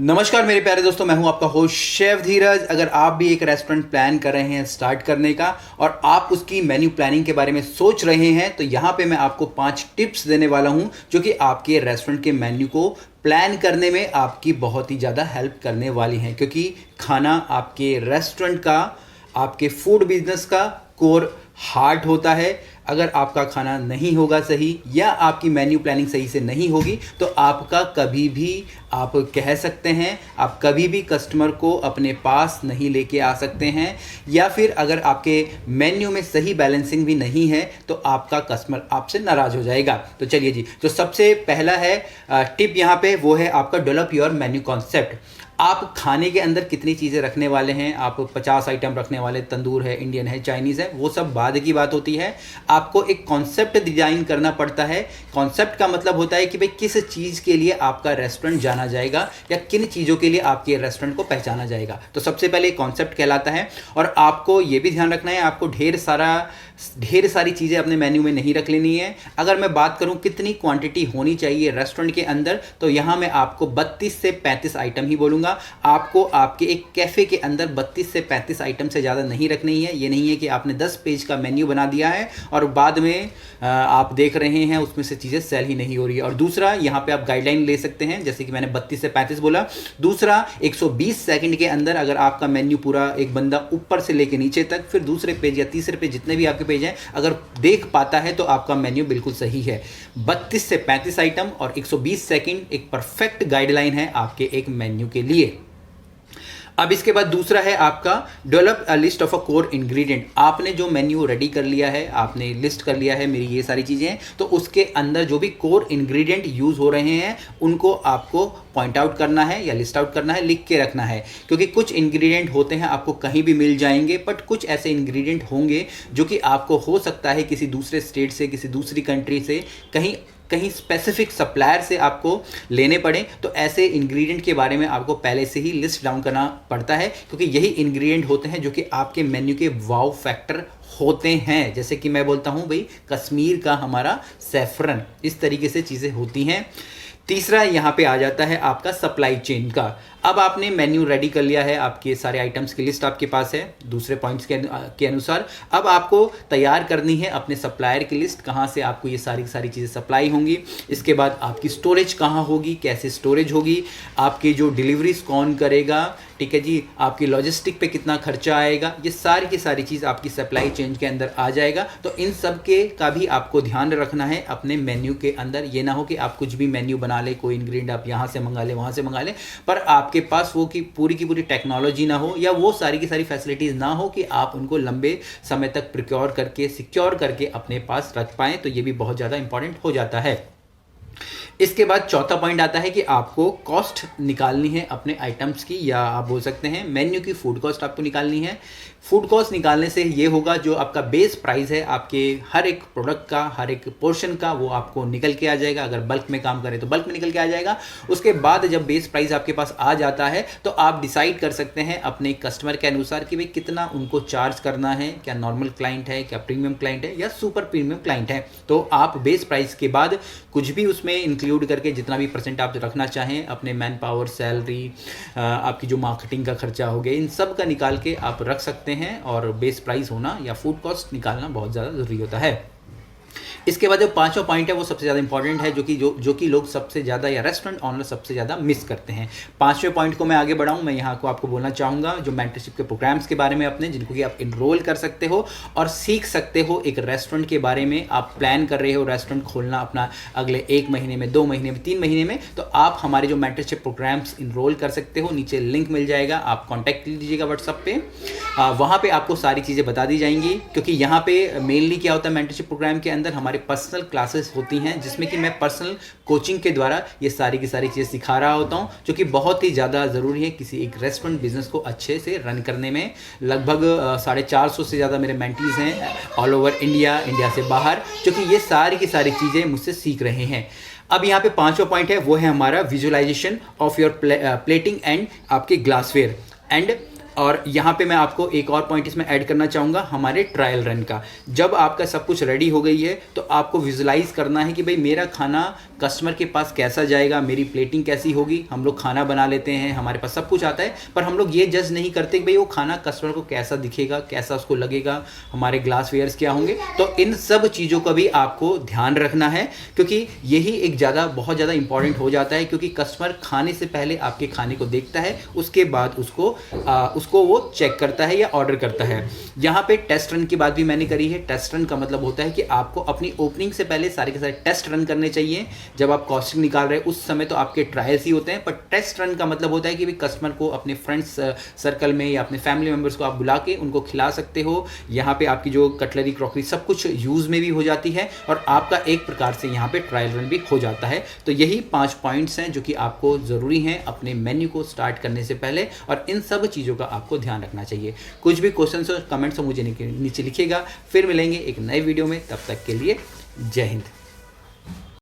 नमस्कार मेरे प्यारे दोस्तों, मैं हूं आपका होस्ट शेफ धीरज। अगर आप भी एक रेस्टोरेंट प्लान कर रहे हैं स्टार्ट करने का और आप उसकी मेन्यू प्लानिंग के बारे में सोच रहे हैं तो यहां पे मैं आपको 5 टिप्स देने वाला हूं जो कि आपके रेस्टोरेंट के मेन्यू को प्लान करने में आपकी बहुत ही ज़्यादा हेल्प करने वाली हैं, क्योंकि खाना आपके रेस्टोरेंट का, आपके फूड बिजनेस का कोर हार्ट होता है। अगर आपका खाना नहीं होगा सही या आपकी मेन्यू प्लानिंग सही से नहीं होगी तो आपका कभी भी, आप कह सकते हैं, आप कभी भी कस्टमर को अपने पास नहीं लेके आ सकते हैं। या फिर अगर आपके मेन्यू में सही बैलेंसिंग भी नहीं है तो आपका कस्टमर आपसे नाराज़ हो जाएगा। तो चलिए जी, जो सबसे पहला है टिप यहाँ पे वो है आपका डेवलप योर मेन्यू कॉन्सेप्ट। आप खाने के अंदर कितनी चीज़ें रखने वाले हैं, आप 50 आइटम रखने वाले, तंदूर है, इंडियन है, चाइनीज़ है, वो सब बाद की बात होती है। आपको एक कॉन्सेप्ट डिजाइन करना पड़ता है। कॉन्सेप्ट का मतलब होता है कि भाई किस चीज़ के लिए आपका रेस्टोरेंट जाना जाएगा या किन चीज़ों के लिए आपके रेस्टोरेंट को पहचाना जाएगा। तो सबसे पहले कॉन्सेप्ट कहलाता है। और आपको ये भी ध्यान रखना है, आपको ढेर सारी चीज़ें अपने मेन्यू में नहीं रख लेनी है। अगर मैं बात करूं कितनी क्वांटिटी होनी चाहिए रेस्टोरेंट के अंदर, तो यहाँ मैं आपको 32 से 35 आइटम ही बोलूँगा। आपको आपके एक कैफ़े के अंदर 32 से 35 आइटम से ज़्यादा नहीं रखनी है। ये नहीं है कि आपने 10 पेज का मेन्यू बना दिया है और बाद में आप देख रहे हैं उसमें से चीज़ें सेल ही नहीं हो रही है। और दूसरा, यहाँ पे आप गाइडलाइन ले सकते हैं, जैसे कि मैंने 32 से 35 बोला। दूसरा, 120 सेकंड के अंदर अगर आपका मेन्यू पूरा एक बंदा ऊपर से लेके नीचे तक, फिर दूसरे पेज या तीसरे पेज, जितने भी आपके पेज हैं, अगर देख पाता है तो आपका मेन्यू बिल्कुल सही है। 32 से 35 आइटम और 120 सेकंड एक परफेक्ट गाइडलाइन है आपके एक मेन्यू के लिए। अब इसके बाद दूसरा है आपका develop a list of a core ingredient. आपने जो मेन्यू रेडी कर लिया है, आपने लिस्ट कर लिया है मेरी ये सारी चीज़ें, तो उसके अंदर जो भी कोर इंग्रेडिएंट यूज़ हो रहे हैं उनको आपको पॉइंट आउट करना है या लिस्ट आउट करना है, लिख के रखना है। क्योंकि कुछ इंग्रेडिएंट होते हैं आपको कहीं भी मिल जाएंगे, बट कुछ ऐसे इंग्रेडिएंट होंगे जो कि आपको हो सकता है किसी दूसरे स्टेट से, किसी दूसरी कंट्री से, कहीं स्पेसिफिक सप्लायर से आपको लेने पड़े। तो ऐसे इंग्रेडिएंट के बारे में आपको पहले से ही लिस्ट डाउन करना पड़ता है, क्योंकि यही इंग्रेडिएंट होते हैं जो कि आपके मेन्यू के वाव फैक्टर होते हैं। जैसे कि मैं बोलता हूँ भाई, कश्मीर का हमारा सैफरन, इस तरीके से चीज़ें होती हैं। तीसरा यहाँ पे आ जाता है आपका सप्लाई चेन का। अब आपने मेन्यू रेडी कर लिया है, आपके सारे आइटम्स की लिस्ट आपके पास है दूसरे पॉइंट्स के अनुसार। अब आपको तैयार करनी है अपने सप्लायर की लिस्ट, कहाँ से आपको ये सारी चीज़ें सप्लाई होंगी। इसके बाद आपकी स्टोरेज कहाँ होगी, कैसे स्टोरेज होगी, आपकी जो डिलीवरीज कौन करेगा, ठीक है जी, आपकी लॉजिस्टिक पे कितना खर्चा आएगा, ये सारी की सारी चीज़ आपकी सप्लाई चेन के अंदर आ जाएगा। तो इन सब के का भी आपको ध्यान रखना है अपने मेन्यू के अंदर। ये ना हो कि आप कुछ भी मेन्यू बना ले, कोई इंग्रेडिएंट आप यहाँ से मंगा ले, वहाँ से मंगा ले, पर आपके पास वो की पूरी टेक्नोलॉजी ना हो या वो सारी की सारी फैसिलिटीज़ ना हो कि आप उनको लंबे समय तक प्रिक्योर करके, सिक्योर करके अपने पास रख पाएँ। तो ये भी बहुत ज़्यादा इंपॉर्टेंट हो जाता है। इसके बाद चौथा पॉइंट आता है कि आपको कॉस्ट निकालनी है अपने आइटम्स की, या आप बोल सकते हैं मेन्यू की फूड कॉस्ट आपको निकालनी है। फूड कॉस्ट निकालने से ये होगा, जो आपका बेस प्राइस है आपके हर एक प्रोडक्ट का, हर एक पोर्शन का, वो आपको निकल के आ जाएगा। अगर बल्क में काम करें तो बल्क में निकल के आ जाएगा। उसके बाद जब बेस प्राइस आपके पास आ जाता है तो आप डिसाइड कर सकते हैं अपने कस्टमर के अनुसार कि भाई कितना उनको चार्ज करना है, क्या नॉर्मल क्लाइंट है, क्या प्रीमियम क्लाइंट है या सुपर प्रीमियम क्लाइंट है। तो आप बेस प्राइस के बाद कुछ भी उसमें इंक्लूड करके जितना भी % आप रखना चाहें, अपने मैन पावर, सैलरी, आपकी जो मार्केटिंग का खर्चा हो गया, इन सब का निकाल के आप रख सकते हैं। और बेस प्राइस होना या फूड कॉस्ट निकालना बहुत ज़्यादा ज़रूरी होता है। इसके बाद जो पांचवा पॉइंट है वो सबसे ज़्यादा इंपॉर्टेंट है, जो कि लोग सबसे ज़्यादा या रेस्टोरेंट ऑनर सबसे ज़्यादा मिस करते हैं। पांचवें पॉइंट को मैं आगे बढ़ाऊँ, मैं यहाँ को आपको बोलना चाहूँगा जो मेंटरशिप के प्रोग्राम्स के बारे में अपने, जिनको कि आप इनरोल कर सकते हो और सीख सकते हो एक रेस्टोरेंट के बारे में। आप प्लान कर रहे हो रेस्टोरेंट खोलना अपना अगले 1 महीने में, 2 महीने में, 3 महीने में, तो आप हमारे जो मेंटरशिप प्रोग्राम्स इनरोल कर सकते हो। नीचे लिंक मिल जाएगा, आप कॉन्टैक्ट लीजिएगा व्हाट्सएप पे, वहाँ पे आपको सारी चीज़ें बता दी जाएंगी। क्योंकि यहाँ पे मेनली क्या होता है, मेंटरशिप प्रोग्राम के अंदर हमारे पर्सनल क्लासेस होती हैं, जिसमें कि मैं पर्सनल कोचिंग के द्वारा ये सारी की सारी चीज़ें सिखा रहा होता हूँ, जो कि बहुत ही ज़्यादा ज़रूरी है किसी एक रेस्टोरेंट बिजनेस को अच्छे से रन करने में। लगभग 450 से ज़्यादा मेरे मेंटीज हैं ऑल ओवर इंडिया से बाहर, जो कि ये सारी की सारी चीज़ें मुझसे सीख रहे हैं। अब यहाँ पे पांचवा पॉइंट है, वो है हमारा visualization of your plating and आपके ग्लासवेयर एंड और यहाँ पे मैं आपको एक और पॉइंट इसमें ऐड करना चाहूँगा, हमारे ट्रायल रन का। जब आपका सब कुछ रेडी हो गई है तो आपको विजुलाइज करना है कि भाई मेरा खाना कस्टमर के पास कैसा जाएगा, मेरी प्लेटिंग कैसी होगी। हम लोग खाना बना लेते हैं, हमारे पास सब कुछ आता है, पर हम लोग ये जज नहीं करते कि भाई वो खाना कस्टमर को कैसा दिखेगा, कैसा उसको लगेगा, हमारे ग्लास वेयर्स क्या होंगे। तो इन सब चीज़ों का भी आपको ध्यान रखना है, क्योंकि यही एक बहुत ज़्यादा इंपॉर्टेंट हो जाता है, क्योंकि कस्टमर खाने से पहले आपके खाने को देखता है, उसके बाद उसको वो चेक करता है या ऑर्डर करता है। यहाँ पे टेस्ट रन की बात भी मैंने करी है। टेस्ट रन का मतलब होता है कि आपको अपनी ओपनिंग से पहले सारे के सारे टेस्ट रन करने चाहिए। जब आप कॉस्टिंग निकाल रहे हैं उस समय तो आपके ट्रायल्स ही होते हैं, पर टेस्ट रन का मतलब होता है कि कस्टमर को अपने फ्रेंड्स सर्कल में या अपने फैमिली मेम्बर्स को आप बुला के उनको खिला सकते हो। यहाँ पे आपकी जो कटलरी, क्रॉकरी सब कुछ यूज़ में भी हो जाती है और आपका एक प्रकार से यहाँ पे ट्रायल रन भी हो जाता है। तो यही 5 पॉइंट्स हैं जो कि आपको ज़रूरी हैं अपने मेन्यू को स्टार्ट करने से पहले, और इन सब चीज़ों का आपको ध्यान रखना चाहिए। कुछ भी क्वेश्चन हो, कमेंट्स हो, मुझे नीचे लिखिएगा। फिर मिलेंगे एक नए वीडियो में, तब तक के लिए जय हिंद।